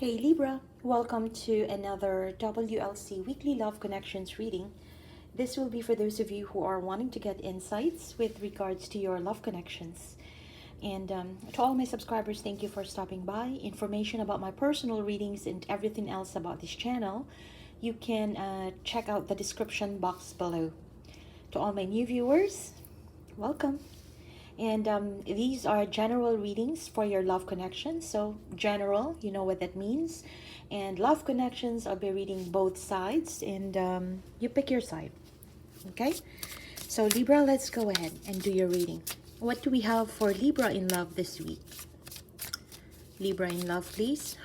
Hey Libra, welcome to another WLC Weekly Love Connections reading. This will be for those of you who are wanting to get insights with regards to your love connections. And to all my subscribers, thank you for stopping by. Information about my personal readings and everything else about this channel, you can check out the description box below. To all my new viewers, welcome. And these are general readings for your love connections. So general, you know what that means. And love connections, I'll be reading both sides, and you pick your side. Okay? So Libra, let's go ahead and do your reading. What do we have for Libra in love this week? Libra in love, please.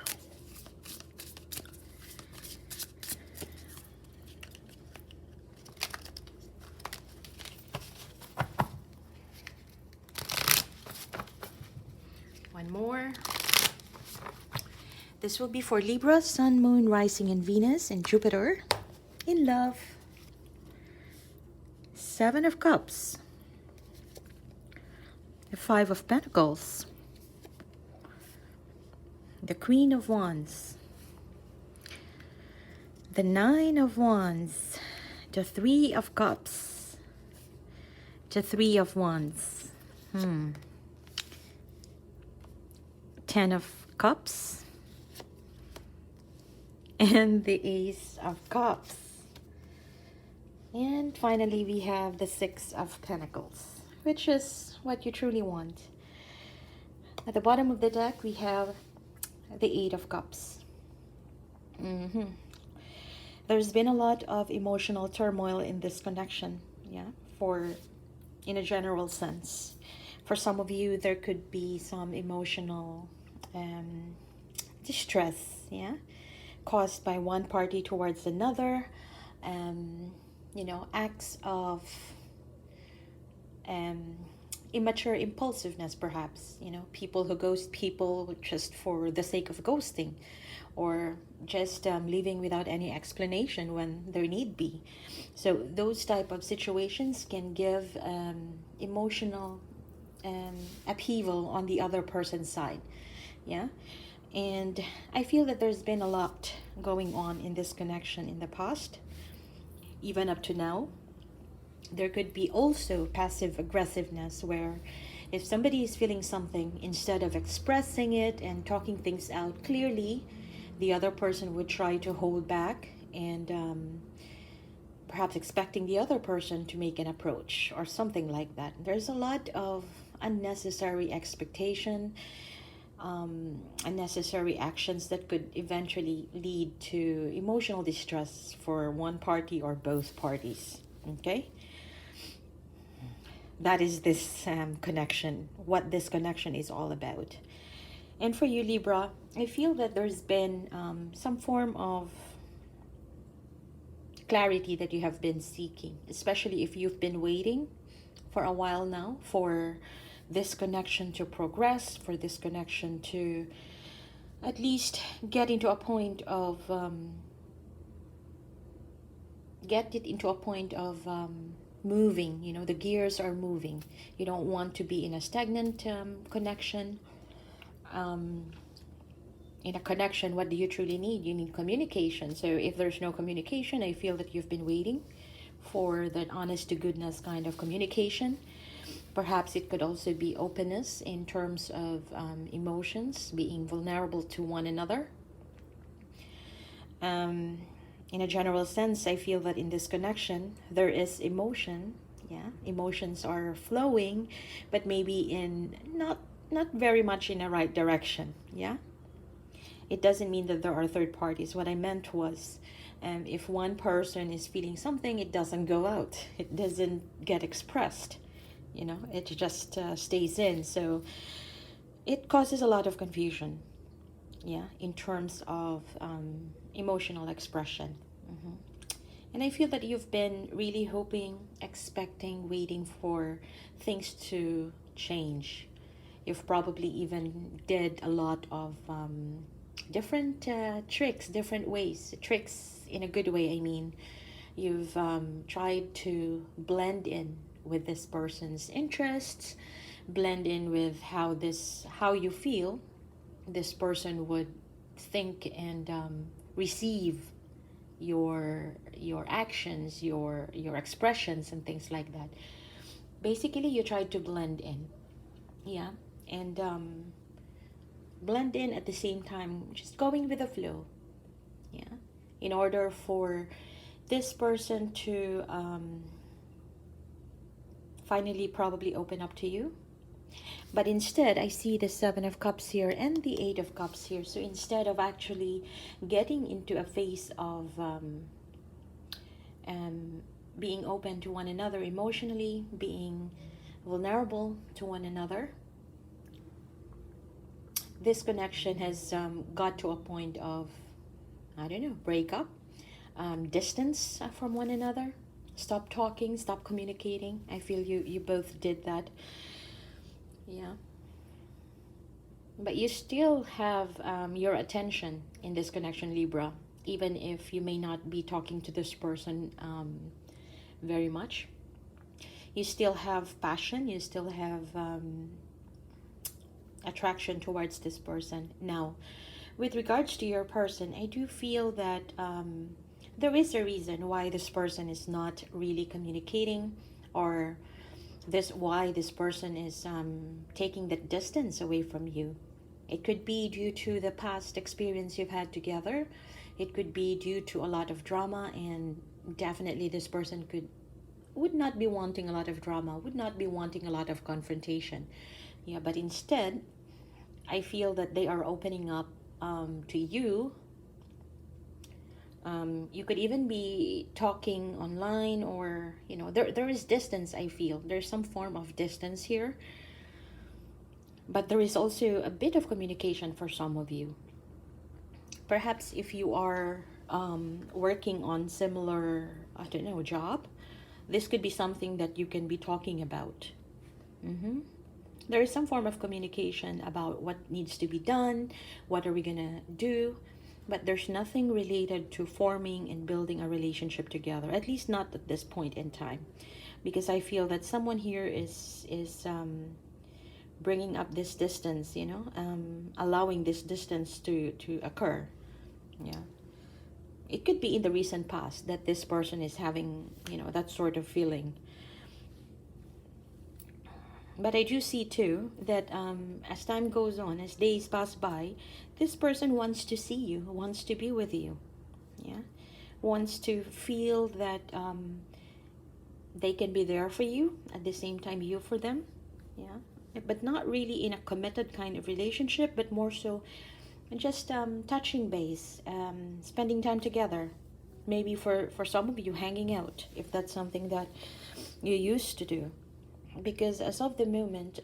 One more. This will be for Libra, Sun, Moon, Rising, and Venus, and Jupiter in love. Seven of Cups. The Five of Pentacles. The Queen of Wands. The Nine of Wands. The Three of Cups. The Three of Wands. Ten of Cups. And the Ace of Cups. And finally, we have the Six of Pentacles, which is what you truly want. At the bottom of the deck, we have the Eight of Cups. There's been a lot of emotional turmoil in this connection, in a general sense. For some of you, there could be some emotional distress, caused by one party towards another. Acts of immature impulsiveness, perhaps. People who ghost people just for the sake of ghosting, or just leaving without any explanation when there need be. So those type of situations can give emotional upheaval on the other person's side. And I feel that there's been a lot going on in this connection in the past, even up to now. There could be also passive aggressiveness, where if somebody is feeling something, instead of expressing it and talking things out clearly, the other person would try to hold back, and perhaps expecting the other person to make an approach or something like that. There's a lot of unnecessary expectation, unnecessary actions that could eventually lead to emotional distress for one party or both parties. Okay, that is this connection, what this connection is all about. And for you, Libra, I feel that there's been some form of clarity that you have been seeking, especially if you've been waiting for a while now for this connection to progress, for this connection to at least get into a point of moving. The gears are moving. You don't want to be in a stagnant connection. In a connection, what do you truly need? You need communication. So if there's no communication, I feel that you've been waiting for that honest to goodness kind of communication. Perhaps it could also be openness in terms of emotions, being vulnerable to one another. In a general sense, I feel that in this connection, there is emotion. Emotions are flowing, but maybe in not very much in the right direction. It doesn't mean that there are third parties. What I meant was, if one person is feeling something, it doesn't go out. It doesn't get expressed. It just stays in. So it causes a lot of confusion, in terms of emotional expression. And I feel that you've been really hoping, expecting, waiting for things to change. You've probably even did a lot of different tricks, different ways. Tricks in a good way, I mean. You've tried to blend in with this person's interests, blend in with how you feel this person would think and receive your actions, your expressions and things like that. Basically, you try to blend in, yeah, and blend in at the same time, just going with the flow, yeah, in order for this person to finally probably open up to you. But instead, I see the Seven of Cups here and the Eight of Cups here. So instead of actually getting into a phase of being open to one another emotionally, being vulnerable to one another, this connection has got to a point of, I don't know, breakup, distance from one another, stop talking, stop communicating. I feel you both did that. Yeah. But you still have your attention in this connection, Libra, even if you may not be talking to this person very much. You still have passion, you still have attraction towards this person. Now, with regards to your person, I do feel that there is a reason why this person is not really communicating, or why this person is taking that distance away from you. It could be due to the past experience you've had together. It could be due to a lot of drama, and definitely this person would not be wanting a lot of drama, would not be wanting a lot of confrontation. Yeah, but instead, I feel that they are opening up to you. You could even be talking online, or there is distance. I feel there's some form of distance here, but there is also a bit of communication for some of you. Perhaps if you are working on similar, I don't know, job, this could be something that you can be talking about. There is some form of communication about what needs to be done, what are we gonna do, but there's nothing related to forming and building a relationship together, at least not at this point in time, because I feel that someone here is bringing up this distance, allowing this distance to occur. Yeah, it could be in the recent past that this person is having that sort of feeling. But I do see too that as time goes on, as days pass by, this person wants to see you, wants to be with you, yeah, wants to feel that they can be there for you at the same time you for them, yeah, but not really in a committed kind of relationship, but more so just touching base, spending time together, maybe for some of you hanging out, if that's something that you used to do. Because as of the moment,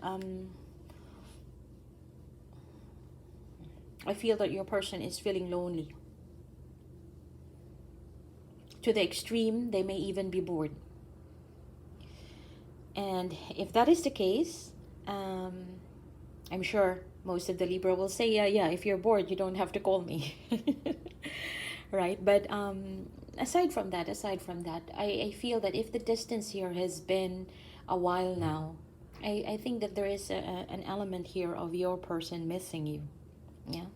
I feel that your person is feeling lonely. To the extreme, they may even be bored. And if that is the case, I'm sure most of the Libra will say, yeah, if you're bored, you don't have to call me. Right? But aside from that, I feel that if the distance here has been a while now, I think that there is an element here of your person missing you. Yeah,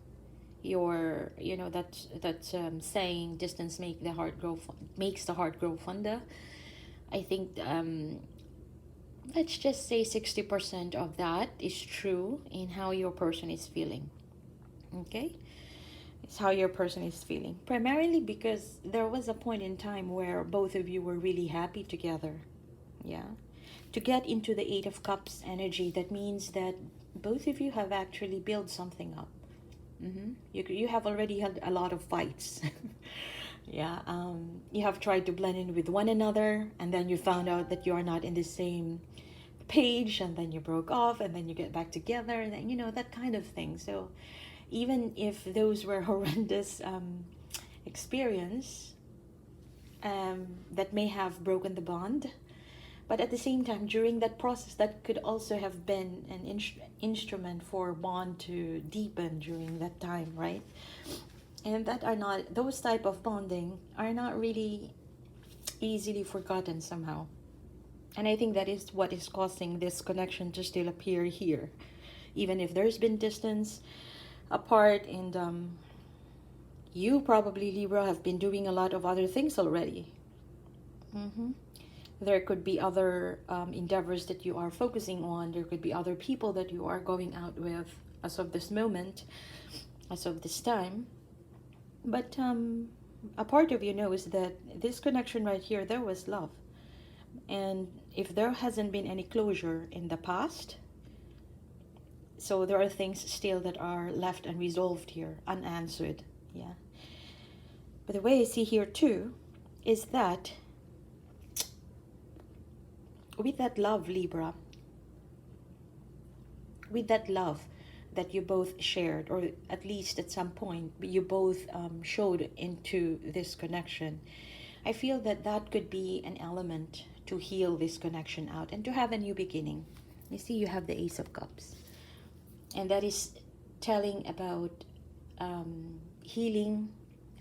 that saying, distance makes the heart grow fonder. I think let's just say 60% of that is true in how your person is feeling. Okay, it's how your person is feeling, primarily because there was a point in time where both of you were really happy together. Yeah, to get into the Eight of Cups energy, that means that both of you have actually built something up. You have already had a lot of fights. Yeah, you have tried to blend in with one another, and then you found out that you are not in the same page, and then you broke off, and then you get back together, and then, that kind of thing. So even if those were horrendous experience that may have broken the bond, but at the same time, during that process, that could also have been an instrument for bond to deepen during that time, right? And those type of bonding are not really easily forgotten somehow. And I think that is what is causing this connection to still appear here. Even if there's been distance apart, and You probably, Libra, have been doing a lot of other things already. There could be other endeavors that you are focusing on. There could be other people that you are going out with as of this moment, as of this time. But a part of you knows that this connection right here, there was love. And if there hasn't been any closure in the past, so there are things still that are left unresolved here, unanswered. Yeah. But the way I see here too is that with that love, Libra, with that love that you both shared, or at least at some point you both showed into this connection, I feel that that could be an element to heal this connection out and to have a new beginning. You see, you have the Ace of Cups, and that is telling about healing,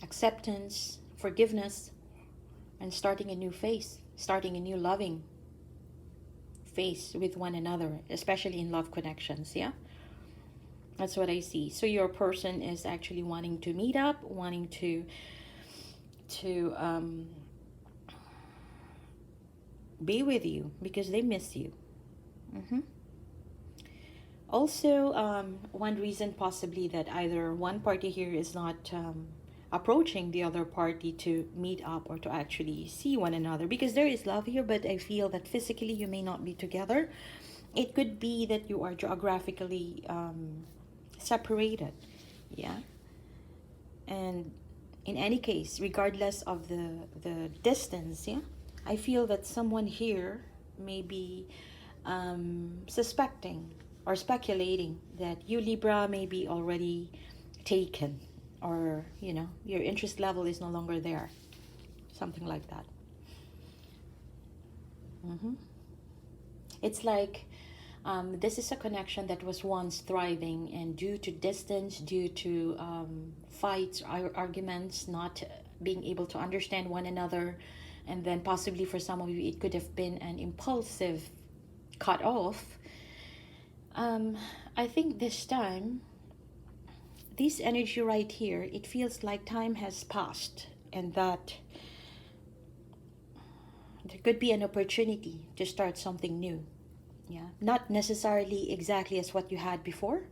acceptance, forgiveness, and starting a new phase, starting a new loving phase with one another, especially in love connections. Yeah, that's what I see. So your person is actually wanting to meet up, wanting to be with you because they miss you. Also, one reason possibly that either one party here is not approaching the other party to meet up or to actually see one another, because there is love here, but I feel that physically you may not be together. It could be that you are geographically separated. Yeah. And in any case, regardless of the distance, yeah, I feel that someone here may be suspecting or speculating that you, Libra, may be already taken, or you know, your interest level is no longer there, something like that. It's like this is a connection that was once thriving, and due to distance, due to fights, arguments, not being able to understand one another, and then possibly for some of you it could have been an impulsive cut off. I think this time, this energy right here, it feels like time has passed, and that there could be an opportunity to start something new. Yeah, not necessarily exactly as what you had before,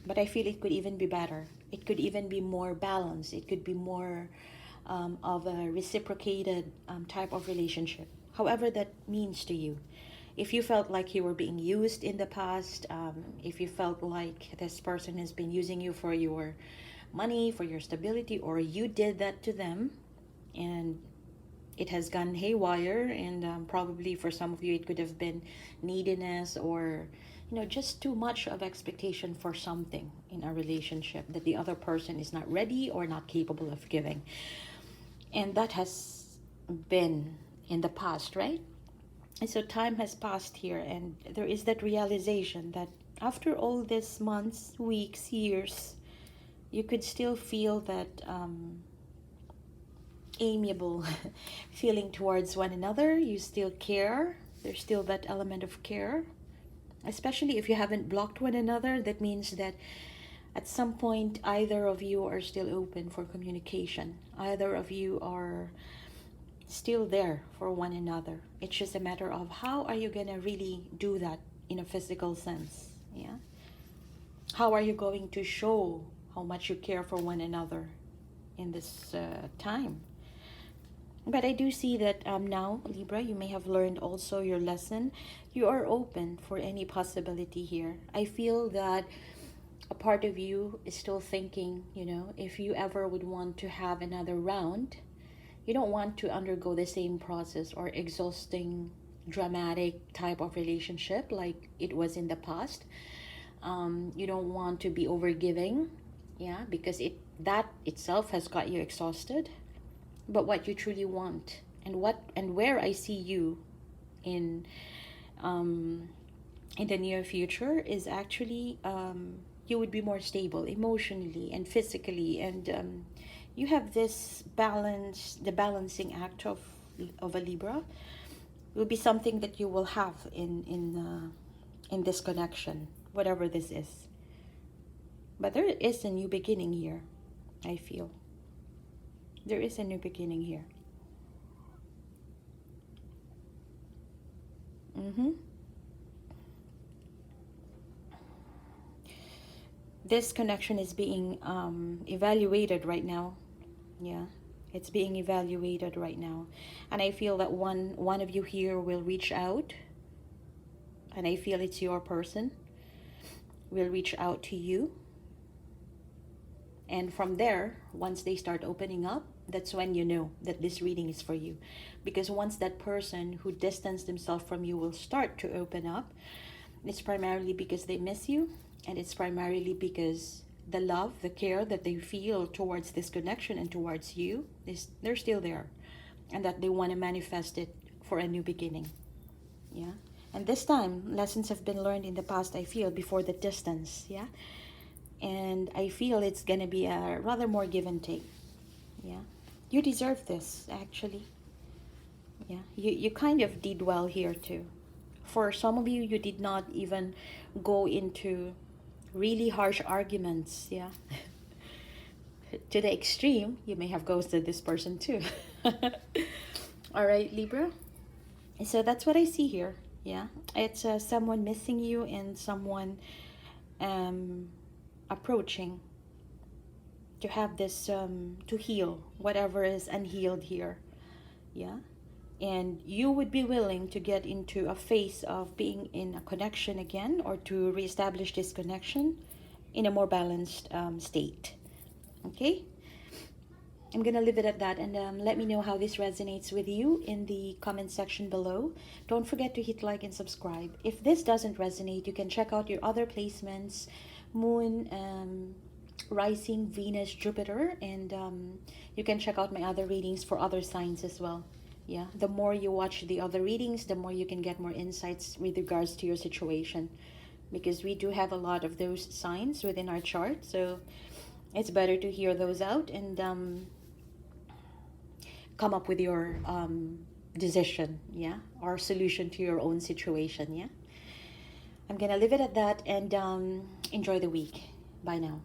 but I feel it could even be better. It could even be more balanced. It could be more of a reciprocated type of relationship, however that means to you. If you felt like you were being used in the past, if you felt like this person has been using you for your money, for your stability, or you did that to them and it has gone haywire, and probably for some of you it could have been neediness, or you know, just too much of expectation for something in a relationship that the other person is not ready or not capable of giving, and that has been in the past, right? And so time has passed here, and there is that realization that after all these months, weeks, years, you could still feel that amiable feeling towards one another. You still care. There's still that element of care, especially if you haven't blocked one another. That means that at some point either of you are still open for communication. Either of you are still there for one another. It's just a matter of how are you gonna really do that in a physical sense. Yeah, how are you going to show how much you care for one another in this time? But I do see that now, Libra, you may have learned also your lesson. You are open for any possibility here. I feel that a part of you is still thinking, you know, if you ever would want to have another round, you don't want to undergo the same process or exhausting, dramatic type of relationship like it was in the past. You don't want to be overgiving, yeah, because that itself has got you exhausted. But what you truly want, and where I see you in the near future, is actually you would be more stable emotionally and physically, and you have this balance. The balancing act of a Libra will be something that you will have in this connection, whatever this is. But there is a new beginning here. I feel. There is a new beginning here. This connection is being evaluated right now. Yeah, it's being evaluated right now. And I feel that one of you here will reach out, and I feel it's your person, will reach out to you. And from there, once they start opening up, that's when you know that this reading is for you. Because once that person who distanced themselves from you will start to open up, it's primarily because they miss you, and it's primarily because the love, the care that they feel towards this connection and towards you, they're still there, and that they want to manifest it for a new beginning. Yeah. And this time, lessons have been learned in the past, I feel, before the distance. Yeah. And I feel it's gonna be a rather more give and take. Yeah. You deserve this, actually. Yeah. You kind of did well here too. For some of you, you did not even go into really harsh arguments. Yeah. To the extreme, you may have ghosted this person too. All right, Libra. So that's what I see here. Yeah. It's someone missing you and someone approaching to have this to heal whatever is unhealed here. Yeah. And you would be willing to get into a phase of being in a connection again, or to reestablish this connection in a more balanced state. Okay, I'm gonna leave it at that, and let me know how this resonates with you in the comment section below. Don't forget to hit like and subscribe. If this doesn't resonate, you can check out your other placements: Moon, Rising, Venus, Jupiter, and you can check out my other readings for other signs as well. Yeah, the more you watch the other readings, the more you can get more insights with regards to your situation, because we do have a lot of those signs within our chart. So it's better to hear those out and come up with your decision, yeah, or solution to your own situation. Yeah, I'm gonna leave it at that, and enjoy the week. Bye now.